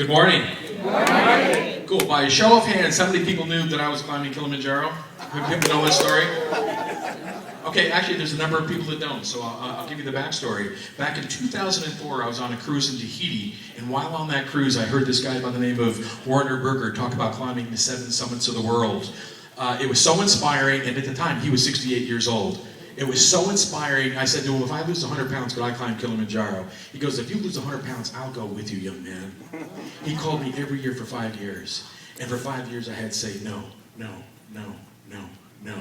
Good morning. Good morning. Cool. By a show of hands, how many people knew that I was climbing Kilmanjaro? People know that story? Okay, actually, there's a number of people that don't, so I'll give you the backstory. Back in 2004, I was on a cruise in Tahiti, and while on that cruise, I heard this guy by the name of Warner Berger talk about climbing the 7 summits of the world. It was so inspiring, and at the time, he was 68 years old. It was so inspiring. I said to him, if I lose 100 pounds, could I climb Kilmanjaro? He goes, if you lose 100 pounds, I'll go with you, young man. He called me every year for 5 years. And for 5 years, I had to say, no, no, no, no, no.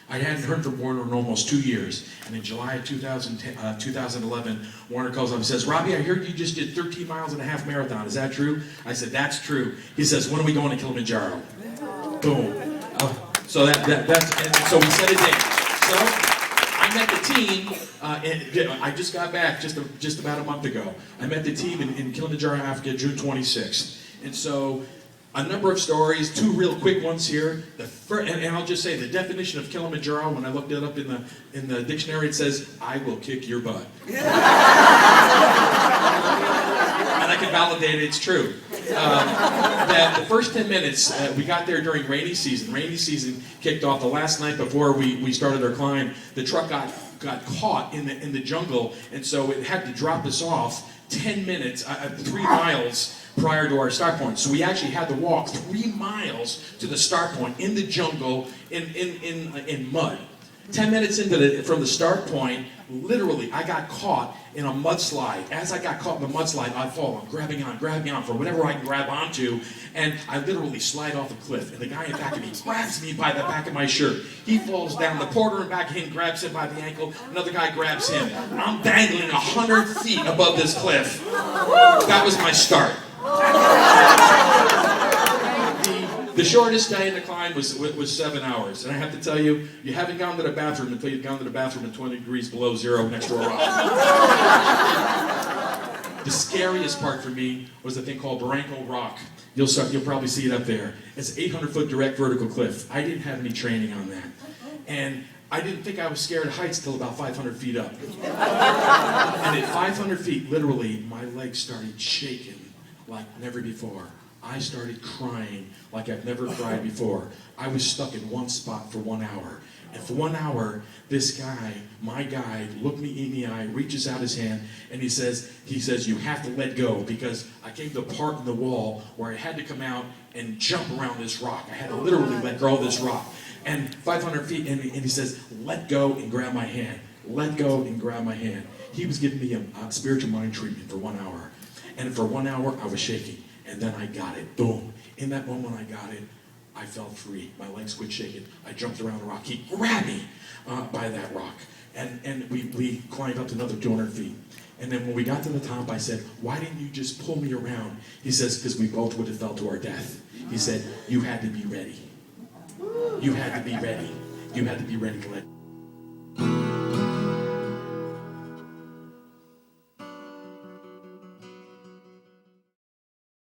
I hadn't heard from Warner in almost 2 years. And in July of 2011, Warner calls up and says, Robbie, I heard you just did 13 miles and a half marathon. Is that true? I said, that's true. He says, when are we going to Kilmanjaro? Boom. So so we set a date. So I met the team, and I just got back just about a month ago. I met the team in Kilmanjaro, Africa, June 26th. And so, a number of stories, 2 real quick ones here. And I'll just say, the definition of Kilmanjaro, when I looked it up in the dictionary, it says, I will kick your butt. And I can validate it, it's true. That the first 10 minutes, we got there during rainy season. Rainy season kicked off the last night before we started our climb. The truck got caught in the jungle, and so it had to drop us off 10 minutes, 3 miles prior to our start point. So we actually had to walk 3 miles to the start point in the jungle in mud. 10 minutes from the start point, literally, I got caught in a mudslide. As I got caught in the mudslide, I fall. I'm grabbing on for whatever I can grab onto, and I literally slide off a cliff. And the guy in back of me grabs me by the back of my shirt. He falls down. The porter in back of him grabs him by the ankle. Another guy grabs him. I'm dangling 100 feet above this cliff. That was my start. The shortest day in the climb was 7 hours. And I have to tell you, you haven't gone to the bathroom until you've gone to the bathroom at 20 degrees below zero next to a rock. The scariest part for me was a thing called Barranco Rock. You'll probably see it up there. It's an 800-foot direct vertical cliff. I didn't have any training on that. And I didn't think I was scared of heights till about 500 feet up. And at 500 feet, literally, my legs started shaking like never before. I started crying like I've never cried before. I was stuck in one spot for 1 hour. And for 1 hour, this guy, my guide, looked me in the eye, reaches out his hand, and he says, you have to let go, because I came to a part in the wall where I had to come out and jump around this rock. I had to literally let go of this rock. And 500 feet, and he says, let go and grab my hand. Let go and grab my hand. He was giving me a spiritual mind treatment for 1 hour. And for 1 hour, I was shaking. And then I got it. Boom. In that moment I got it, I felt free. My legs quit shaking. I jumped around the rock. He grabbed me by that rock. And we climbed up to another 200 feet. And then when we got to the top, I said, why didn't you just pull me around? He says, because we both would have fell to our death. He said, you had to be ready. You had to be ready. You had to be ready to let